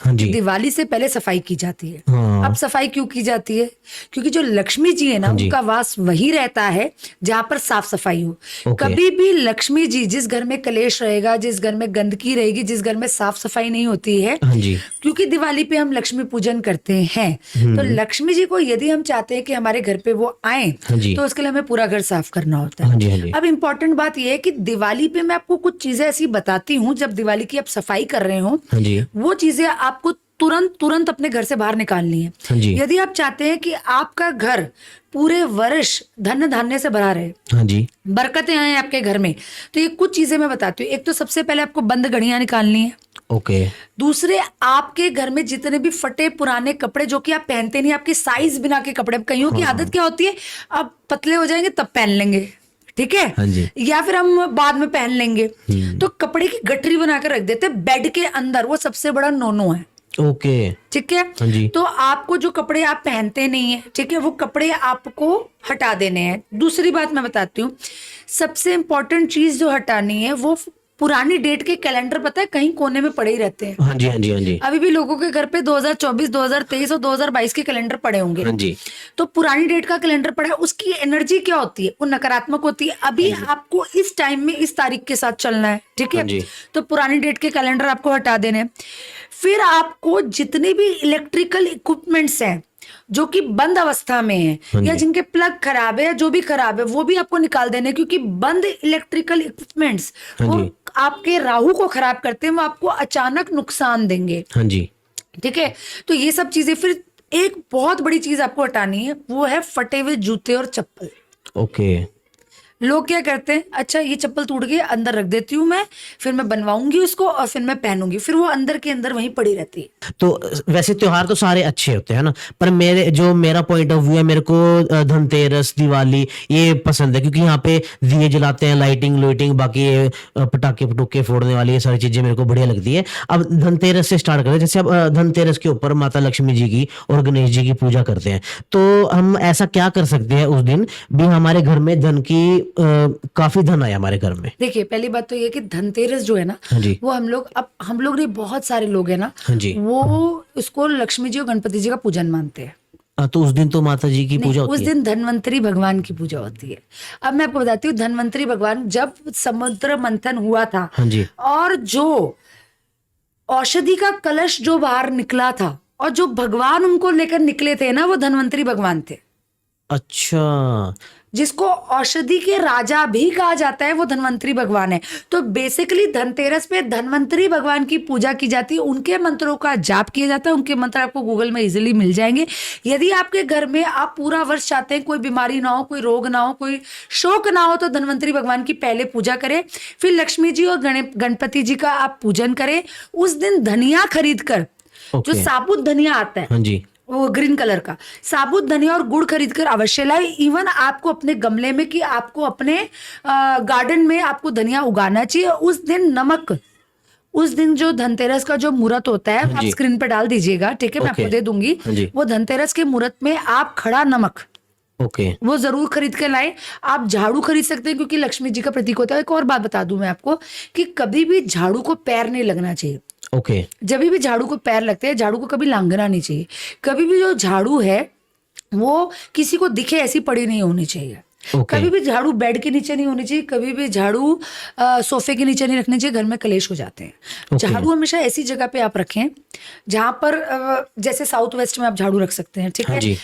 हाँ जी। दिवाली से पहले सफाई की जाती है। हाँ। अब सफाई क्यों की जाती है? क्योंकि जो लक्ष्मी जी है ना, हाँ जी। उनका वास वही रहता है जहां पर साफ सफाई हो। ओके। कभी भी लक्ष्मी जी, जिस घर में कलेश रहेगा, जिस घर में गंदगी रहेगी, जिस घर में साफ सफाई नहीं होती है, हाँ जी। क्योंकि दिवाली पे हम लक्ष्मी पूजन करते हैं, तो लक्ष्मी जी को यदि हम चाहते हैं कि हमारे घर पे वो आए, हाँ जी। तो उसके लिए हमें पूरा घर साफ करना होता है। हाँ जी। हाँ जी। अब इम्पोर्टेंट बात यह है कि दिवाली पे मैं आपको कुछ चीजें ऐसी बताती हूँ, जब दिवाली की आप सफाई कर रहे हो, हाँ जी। वो चीजें आपको तुरंत तुरंत अपने घर से बाहर निकालनी है। हाँ जी। यदि आप चाहते हैं कि आपका घर पूरे वर्ष धन धान्य से भरा रहे, हाँ जी। बरकतें आए आपके घर में, तो ये कुछ चीजें मैं बताती हूँ। एक तो सबसे पहले आपको बंद घड़ियां निकालनी है। ओके। दूसरे, आपके घर में जितने भी फटे पुराने कपड़े जो कि आप पहनते नहीं, आपके साइज बिना के कपड़े, कईयों की आदत क्या होती है, अब पतले हो जाएंगे तब पहन लेंगे, ठीक है, हाँ जी। या फिर हम बाद में पहन लेंगे, तो कपड़े की गठरी बनाकर रख देते हैं बेड के अंदर। वो सबसे बड़ा नो है। ओके। ठीक है। हाँ जी। तो आपको जो कपड़े आप पहनते नहीं है, ठीक है, वो कपड़े आपको हटा देने हैं। दूसरी बात मैं बताती हूँ, सबसे इंपॉर्टेंट चीज जो हटानी है, वो पुरानी डेट के कैलेंडर, पता है, कहीं कोने में पड़े ही रहते हैं। हाँ जी। हाँ जी। हाँ जी। अभी भी लोगों के घर पे 2024, 2023 और 2022 के कैलेंडर पड़े होंगे। हाँ जी। तो पुरानी डेट का कैलेंडर पड़ा है, उसकी एनर्जी क्या होती है? वो नकारात्मक होती है। अभी आपको इस टाइम में इस तारीख के साथ चलना है, ठीक हाँ है। जी। तो पुरानी डेट के कैलेंडर आपको हटा देने हैं। फिर आपको जितने भी इलेक्ट्रिकल इक्विपमेंट्स हैं जो कि बंद अवस्था में है, हाँ या जी। जिनके प्लग खराब है, या जो भी खराब है, वो भी आपको निकाल देने हैं, क्योंकि बंद इलेक्ट्रिकल इक्विपमेंट्स हाँ वो जी। आपके राहु को खराब करते हैं, वो आपको अचानक नुकसान देंगे, हाँ जी। ठीक है। तो ये सब चीजें। फिर एक बहुत बड़ी चीज आपको हटानी है, वो है फटे हुए जूते और चप्पल। ओके। लोग क्या करते हैं, अच्छा ये चप्पल टूट गई, अंदर रख देती हूँ मैं, फिर मैं बनवाऊंगी उसको और फिर मैं पहनूंगी, फिर वो अंदर के अंदर वहीं पड़ी रहती है। तो वैसे त्योहार तो सारे अच्छे होते हैं ना, पर मेरा पॉइंट ऑफ व्यू है, मेरे को धनतेरस, दिवाली ये पसंद है, क्योंकि यहाँ पे दिए जलाते हैं, लाइटिंग लोइटिंग, बाकी ये पटाखे पटूखे फोड़ने वाली ये सारी चीजें मेरे को बढ़िया लगती है। अब धनतेरस से स्टार्ट करते हैं। जैसे अब धनतेरस के ऊपर माता लक्ष्मी जी की और गणेश जी की पूजा करते हैं, तो हम ऐसा क्या कर सकते हैं उस दिन भी हमारे घर में धन की काफी धन आए हमारे घर में? देखिए, पहली बात तो ये कि धनतेरस जो है ना, हाँ जी। वो हम लोग नहीं, बहुत सारे लोग हैं ना, हाँ जी। वो उसको लक्ष्मी जी और गणपति जी का पूजन मानते हैं। तो उस दिन तो माता जी की नहीं, पूजा उस होती है। दिन धन्वंतरी भगवान की पूजा होती है। अब मैं आपको बताती हूँ, धन्वंतरी भगवान जब समुद्र मंथन हुआ था, हाँ जी। और जो औषधि का कलश जो बाहर निकला था, और जो भगवान उनको लेकर निकले थे ना, वो धन्वंतरी भगवान थे। अच्छा। जिसको औषधि के राजा भी कहा जाता है, वो धन्वंतरी भगवान है। तो बेसिकली धनतेरस पे धन्वंतरी भगवान की पूजा की जाती है, उनके मंत्रों का जाप किया जाता है। उनके मंत्र आपको गूगल में इजीली मिल जाएंगे। यदि आपके घर में आप पूरा वर्ष चाहते हैं कोई बीमारी ना हो, कोई रोग ना हो, कोई शोक ना हो, तो धन्वंतरी भगवान की पहले पूजा करें, फिर लक्ष्मी जी और गणपति जी का आप पूजन करें। उस दिन धनिया खरीद कर, जो साबुत धनिया आता है, हाँ जी। वो ग्रीन कलर का साबुत धनिया और गुड़ खरीद कर अवश्य लाए। इवन आपको अपने गमले में, कि आपको अपने गार्डन में आपको धनिया उगाना चाहिए। उस दिन नमक, उस दिन जो धनतेरस का जो मुहूर्त होता है, हाँ आप जी। स्क्रीन पे डाल दीजिएगा, ठीक है, मैं आपको दे दूंगी। हाँ जी। वो धनतेरस के मुहूर्त में आप खड़ा नमक, ओके। वो जरूर खरीद के लाए। आप झाड़ू खरीद सकते हैं, क्योंकि लक्ष्मी जी का प्रतीक होता है। एक और बात बता दूं मैं आपको, कि कभी भी झाड़ू को पैर नहीं लगना चाहिए। ओके। जब भी झाड़ू को पैर लगते हैं, झाड़ू को कभी लांघना नहीं चाहिए। कभी भी जो झाड़ू है वो किसी को दिखे ऐसी पड़ी नहीं होनी चाहिए। कभी भी झाड़ू बेड के नीचे नहीं होनी चाहिए। कभी भी झाड़ू सोफे के नीचे नहीं रखनी चाहिए, घर में कलेश हो जाते हैं। झाड़ू हमेशा ऐसी जगह पे आप रखें जहां पर जैसे साउथ वेस्ट में आप झाड़ू रख सकते हैं, ठीक है,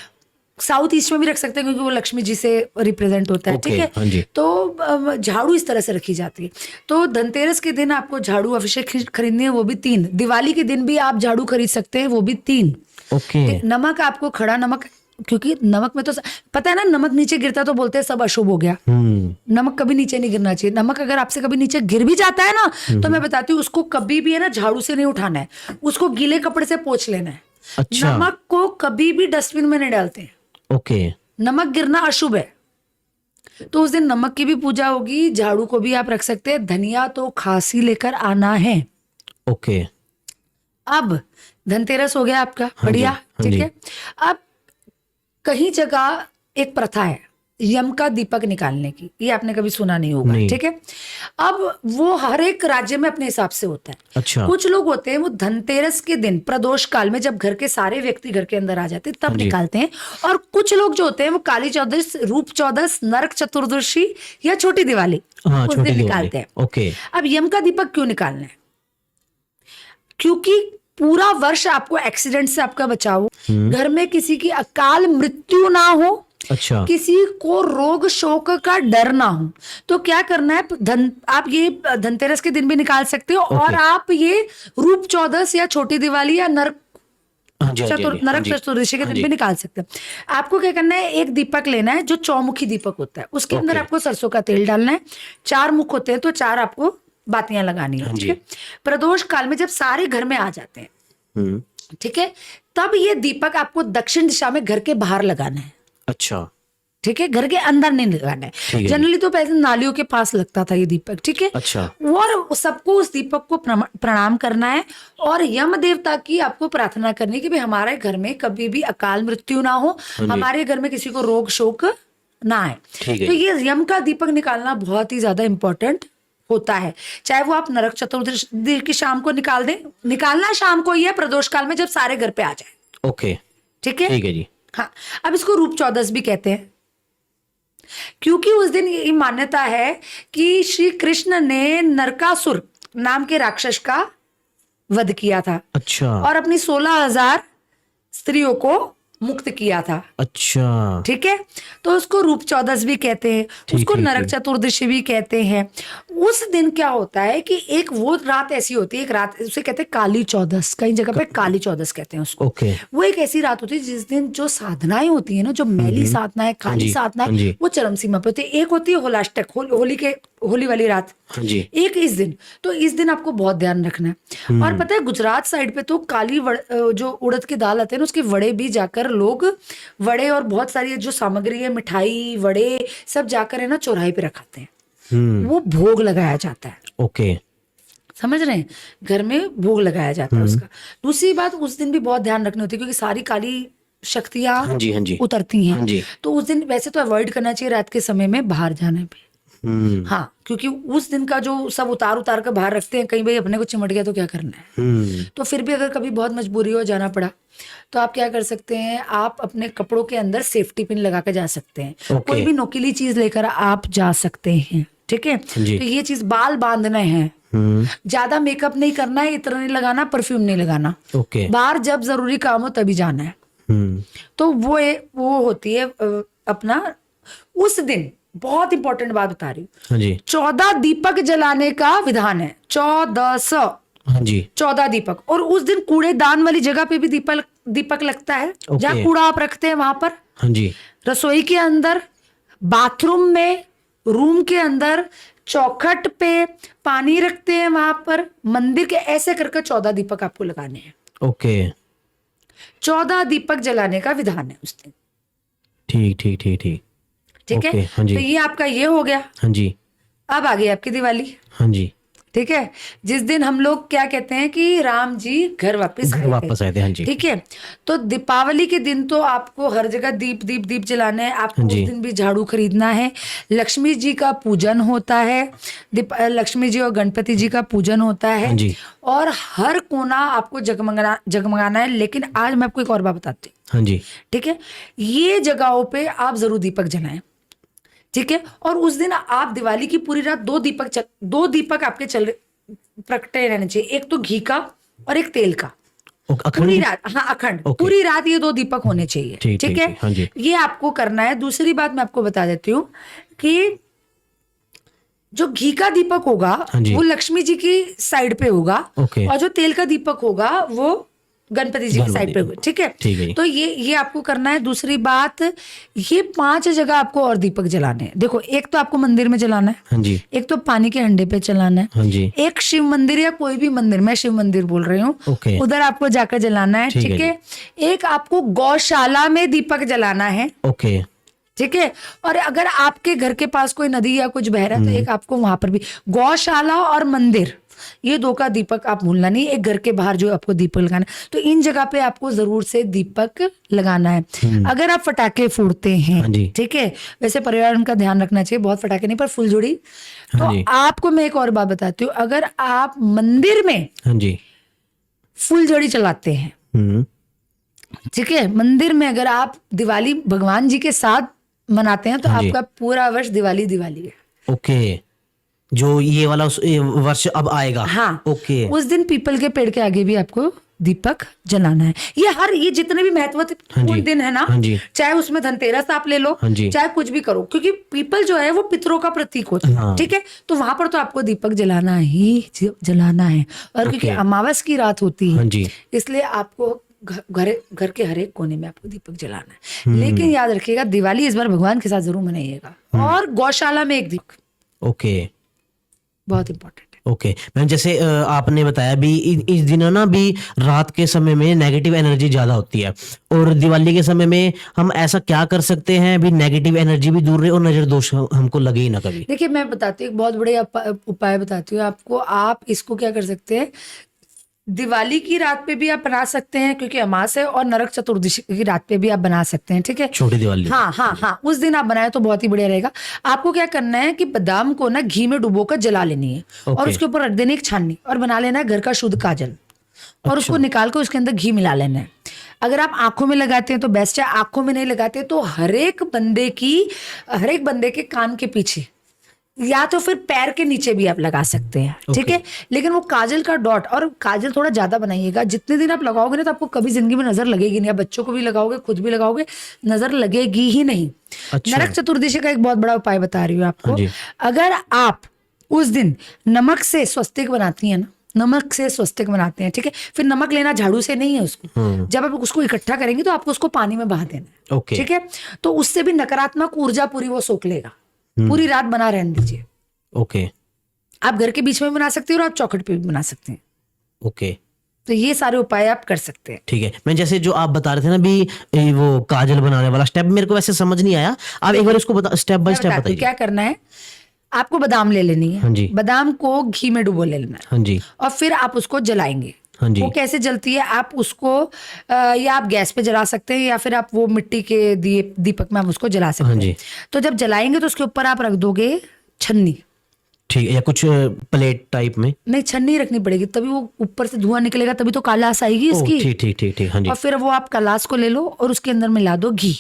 साउथ ईस्ट में भी रख सकते हैं, क्योंकि वो लक्ष्मी जी से रिप्रेजेंट होता है, ठीक है। तो झाड़ू इस तरह से रखी जाती है। तो धनतेरस के दिन आपको झाड़ू अवश्य खरीदनी है, वो भी 3। दिवाली के दिन भी आप झाड़ू खरीद सकते हैं, वो भी 3। ओके। नमक आपको खड़ा नमक, क्योंकि नमक में तो पता है ना, नमक नीचे गिरता तो बोलते हैं सब अशुभ हो गया। नमक कभी नीचे नहीं गिरना चाहिए। नमक अगर आपसे कभी नीचे गिर भी जाता है ना, तो मैं बताती हूँ, उसको कभी भी है ना झाड़ू से नहीं उठाना है, उसको गीले कपड़े से पोंछ लेना है। अच्छा। नमक को कभी भी डस्टबिन में नहीं डालते। ओके। नमक गिरना अशुभ है। तो उस दिन नमक की भी पूजा होगी। झाड़ू को भी आप रख सकते हैं। धनिया तो खास ही लेकर आना है। ओके। अब धनतेरस हो गया आपका, बढ़िया, ठीक है। अब कहीं जगह एक प्रथा है, यम का दीपक निकालने की, ये आपने कभी सुना नहीं होगा, नहीं। ठीक है। अब वो हर एक राज्य में अपने हिसाब से होता है। अच्छा। कुछ लोग होते हैं वो धनतेरस के दिन प्रदोष काल में जब घर के सारे व्यक्ति घर के अंदर आ जाते हैं तब जी। निकालते हैं, और कुछ लोग जो होते हैं वो काली चौदस, रूप चौदस, नरक चतुर्दशी या छोटी दिवाली हाँ, उस छोटी दिन दिवाली। निकालते हैं। ओके। अब यम का दीपक क्यों निकालना है? क्योंकि पूरा वर्ष आपको एक्सीडेंट से आपका बचाव हो, घर में किसी की अकाल मृत्यु ना हो, अच्छा। किसी को रोग शोक का डर ना हो। तो क्या करना है, आप ये धनतेरस के दिन भी निकाल सकते हो, और आप ये रूप चौदस या छोटी दिवाली या नरक हाँ जी, हाँ जी, हाँ जी, हाँ नरक जी, चतुर्दशी के हाँ दिन जी। भी निकाल सकते हैं। आपको क्या करना है, एक दीपक लेना है जो चौमुखी दीपक होता है, उसके अंदर ओके। आपको सरसों का तेल डालना है। 4 मुख होते हैं तो 4 आपको बातियां लगानी है, हाँ ठीक जी। है। प्रदोष काल में जब सारे घर में आ जाते हैं, हम्म। ठीक है, तब ये दीपक आपको दक्षिण दिशा में घर के बाहर लगाना है, अच्छा। ठीक है, घर के अंदर नहीं लगाना है। ठीक है। जनरली तो पहले नालियों के पास लगता था ये दीपक, ठीक है। अच्छा। और सबको उस दीपक को प्रणाम करना है, और यम देवता की आपको प्रार्थना करनी है कि भाई हमारे घर में कभी भी अकाल मृत्यु ना हो, जी। हमारे घर में किसी को रोग शोक ना आए। ठीक है। तो ये यम का दीपक निकालना बहुत ही ज्यादा इंपॉर्टेंट होता है। चाहे वो आप नरक चतुर्दशी की शाम को निकाल दें, निकालना शाम को ही है, प्रदोष काल में जब सारे घर पे आ जाए, ओके। ठीक है। ठीक है जी। हाँ, अब इसको रूप चौदस भी कहते हैं, क्योंकि उस दिन ये मान्यता है कि श्री कृष्ण ने नरकासुर नाम के राक्षस का वध किया था, अच्छा। और अपनी 16,000 स्त्रियों को मुक्त किया था, अच्छा। ठीक है। तो उसको रूप चौदस भी कहते हैं, उसको ठीक, नरक ठीक। चतुर्दशी भी कहते हैं। उस दिन क्या होता है कि एक वो रात ऐसी होती है, एक रात उसे कहते हैं काली चौदस, कई जगह पे काली चौदस कहते हैं उसको। ओके। वो एक ऐसी रात होती है जिस दिन जो साधनाएं होती है ना, जो मैली साधनाएं, हाँ काली जी, हाँ साधनाएं, जी। वो चरम सीमा पे होती है। एक होती है होलाष्टक, होली वाली रात, हाँ जी। एक इस दिन। तो इस दिन आपको बहुत ध्यान रखना है। और पता है गुजरात साइड पे तो जो उड़द की दाल आते हैं ना, उसके वड़े भी जाकर लोग, वड़े और बहुत सारी जो सामग्री है, मिठाई, वड़े, सब जाकर है ना चौराहे पे रखाते हैं, वो भोग लगाया जाता है। ओके। समझ रहे हैं, घर में भोग लगाया जाता है उसका। दूसरी बात, उस दिन भी बहुत ध्यान रखनी होती है क्योंकि सारी काली शक्तियां हाँ जी, हाँ जी। उतरती हाँ जी। हैं। तो उस दिन वैसे तो अवॉइड करना चाहिए रात के समय में बाहर जाने पे। हाँ, क्योंकि उस दिन का जो सब उतार कर बाहर रखते हैं, कहीं भाई अपने को चिमट गया तो क्या करना है। तो फिर भी अगर कभी बहुत मजबूरी हो जाना पड़ा तो आप क्या कर सकते हैं, आप अपने कपड़ों के अंदर सेफ्टी पिन लगा के जा सकते हैं। ओके। कोई भी नोकीली चीज लेकर आप जा सकते हैं, ठीक है। जी। तो ये चीज, बाल बांधने हैं, ज्यादा मेकअप नहीं करना है, इतना नहीं लगाना, परफ्यूम नहीं लगाना। ओके। बाहर जब जरूरी काम हो तभी जाना है। तो वो होती है अपना उस दिन। बहुत इंपॉर्टेंट बात बता रही हूँ। हाँ जी। 14 दीपक जलाने का विधान है, 14 हाँ जी। 14 दीपक। और उस दिन कूड़ेदान वाली जगह पे भी दीपक लगता है, जहाँ कूड़ा आप रखते हैं वहां पर। हाँ जी। रसोई के अंदर, बाथरूम में, रूम के अंदर, चौखट पे पानी रखते हैं वहां पर, मंदिर के, ऐसे करके 14 दीपक आपको लगाने हैं। ओके। 14 दीपक जलाने का विधान है उस दिन। ठीक ठीक ठीक ठीक। ठीक है। ओके, हाँ जी। तो ये आपका ये हो गया। हाँ जी। अब आ गई आपकी दिवाली। हाँ जी। ठीक है, जिस दिन हम लोग क्या कहते हैं कि राम जी घर वापस आए थे। हाँ जी। ठीक है। तो दीपावली के दिन तो आपको हर जगह दीप दीप दीप जलाने हैं। आपको उस दिन भी झाड़ू खरीदना है। लक्ष्मी जी का पूजन होता है, लक्ष्मी जी और गणपति जी का पूजन होता है। हाँ जी। और हर कोना आपको जगमगाना है। लेकिन आज मैं आपको एक और बात बताती हूँ। हाँ जी। ठीक है, ये जगहों पे आप जरूर दीपक जलाएं, ठीक है। और उस दिन आप दिवाली की पूरी रात 2 दीपक आपके प्रकटे रहने चाहिए, एक तो घी का और एक तेल का। पूरी रात, हाँ अखंड, पूरी रात ये 2 दीपक होने चाहिए, ठीक है। हाँ जी। ये आपको करना है। दूसरी बात मैं आपको बता देती हूँ कि जो घी का दीपक होगा वो लक्ष्मी जी की साइड पे होगा, और जो तेल का दीपक होगा वो गणपति जी की साइड पे होगा, ठीक है। तो ये आपको करना है। दूसरी बात, ये 5 जगह आपको और दीपक जलाने हैं। देखो, एक तो आपको मंदिर में जलाना है, हाँ जी। एक तो पानी के हंडे पे जलाना है, हाँ जी। एक शिव मंदिर या कोई भी मंदिर, मैं शिव मंदिर बोल रही हूँ, उधर आपको जाकर जलाना है, ठीक है। एक आपको गौशाला में दीपक जलाना है, ओके, ठीक है। और अगर आपके घर के पास कोई नदी या कुछ बह रहा है तो एक आपको वहां पर भी, गौशाला और मंदिर ये 2 का दीपक आप भूलना नहीं, एक घर के बाहर जो आपको दीपक लगाना है, तो इन जगह पे आपको जरूर से दीपक लगाना है। अगर आप फटाके फोड़ते हाँ जी। हैं, ठीक है, वैसे पर्यावरण का ध्यान रखना चाहिए, बहुत फटाके नहीं पर फुलझड़ी। हाँ जी। तो आपको मैं एक और बात बताती हूँ, अगर आप मंदिर में हाँ जी। फुलझड़ी चलाते हैं, हम्म। ठीक है, मंदिर में अगर आप दिवाली भगवान जी के साथ मनाते हैं तो हाँ जी। आपका पूरा वर्ष दिवाली दिवाली है। ओके, जो ये वाला ये वर्ष अब आएगा। हाँ, ओके। उस दिन पीपल के पेड़ के आगे भी आपको दीपक जलाना है। ये जितने भी हाँ महत्वपूर्ण जी। दिन है ना, हाँ जी। चाहे उसमें धनतेरस आप ले लो, हाँ जी। चाहे कुछ भी करो, क्योंकि पीपल जो है वो पितरों का प्रतीक होता है। हाँ। ठीक है, तो वहां पर तो आपको दीपक जलाना ही जलाना है। और क्योंकि ओके। अमावस की रात होती हाँ है, जी। इसलिए आपको घर के हर एक कोने में आपको दीपक जलाना है। लेकिन याद रखिएगा, दिवाली इस बार भगवान के साथ जरूर मनाइएगा, और गौशाला में एक दीपक, ओके। बहुत इंपॉर्टेंट है। ओके मैम, जैसे आपने बताया भी इस दिन ना भी रात के समय में नेगेटिव एनर्जी ज्यादा होती है, और दिवाली के समय में हम ऐसा क्या कर सकते हैं भी नेगेटिव एनर्जी भी दूर रहे और नजर दोष हमको लगे ही ना कभी? देखिए, मैं बताती हूँ, एक बहुत बड़े उपाय बताती हूँ आपको। आप इसको क्या कर सकते हैं, दिवाली की रात पे भी आप बना सकते हैं, क्योंकि अमावस है, और नरक चतुर्दशी की रात पे भी आप बना सकते हैं। ठीक है, छोटी दिवाली। हाँ हाँ हाँ, उस दिन आप बनाए तो बहुत ही बढ़िया रहेगा। आपको क्या करना है कि बादाम को ना घी में डुबोकर जला लेनी है, और ओके। उसके ऊपर रख देनी एक छाननी, और बना लेना है घर का शुद्ध काजल, और उसको निकाल कर उसके अंदर घी मिला लेना है। अगर आप आंखों में लगाते हैं तो बेस्ट है, आंखों में नहीं लगाते तो हर एक बंदे के कान के पीछे या तो फिर पैर के नीचे भी आप लगा सकते हैं। ठीक है, लेकिन वो काजल का डॉट, और काजल थोड़ा ज्यादा बनाइएगा। जितने दिन आप लगाओगे ना, तो आपको कभी जिंदगी में नजर लगेगी नहीं। आप बच्चों को भी लगाओगे, खुद भी लगाओगे, नजर लगेगी ही नहीं। अच्छा। नरक चतुर्दशी का एक बहुत बड़ा उपाय बता रही हूँ आपको। हाँ जी। अगर आप उस दिन नमक से स्वस्तिक बनाती हैं ना, नमक से स्वस्तिक बनाते हैं, ठीक है, फिर नमक लेना झाड़ू से नहीं है उसको, जब आप उसको इकट्ठा करेंगे तो आपको उसको पानी में बहा देना है। ओके। ठीक है, तो उससे भी नकारात्मक ऊर्जा पूरी वो सोख लेगा। पूरी रात बना रहने दीजिए। ओके। आप घर के बीच में बना सकते हैं, और आप चौखट पे भी बना सकते हैं। ओके, तो ये सारे उपाय आप कर सकते हैं। ठीक है। मैं जैसे जो आप बता रहे थे ना भी वो काजल बनाने वाला स्टेप मेरे को वैसे समझ नहीं आया, आप एक बार उसको स्टेप बाय मैं स्टेप बताती हूँ बताइए। क्या करना है। आपको बादाम ले लेनी है। हाँ जी। बादाम को घी में डुबो ले लेना है, हाँ जी। और फिर आप उसको जलाएंगे। हाँ जी। वो कैसे जलती है, आप उसको या आप गैस पे जला सकते हैं, या फिर आप वो मिट्टी के दीपक में आप उसको जला सकते हाँ हैं। जी। तो जब जलाएंगे तो उसके ऊपर आप रख दोगे छन्नी। ठीक है, या कुछ प्लेट टाइप में? नहीं, छन्नी रखनी पड़ेगी, तभी वो ऊपर से धुआं निकलेगा, तभी तो कालास आएगी ओह, इसकी। ठीक ठीक ठीक ठीक। हाँ जी। और फिर वो आप कलाश को ले लो, और उसके अंदर मिला दो घी,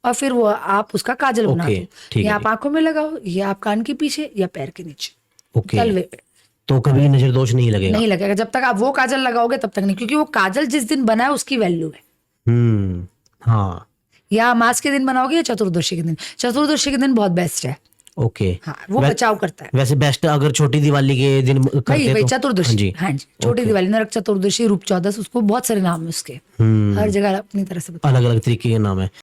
और फिर वो आप उसका काजल बना ओके, दो। ठीक या है आप जी। आंखों में लगाओ, या आप कान के पीछे, या पैर के नीचे, ओके, तलवे पे। तो कभी नजर दोष नहीं लगेगा? नहीं लगेगा, जब तक आप वो काजल लगाओगे तब तक नहीं, क्योंकि वो काजल जिस दिन बना है उसकी वैल्यू है। हाँ। या अमास के दिन बनाओगे, या चतुर्दशी के दिन। चतुर्दशी के दिन बहुत बेस्ट है। ओके। हाँ, वो बचाव करता है। वैसे बेस्ट अगर छोटी दिवाली के दिन करते वही तो? चतुर्दशी। हाँ जी, छोटी दिवाली, नरक चतुर्दशी, रूप चौदस, उसको बहुत सारे नाम है उसके, हर जगह अपनी तरह से अलग अलग तरीके के नाम है।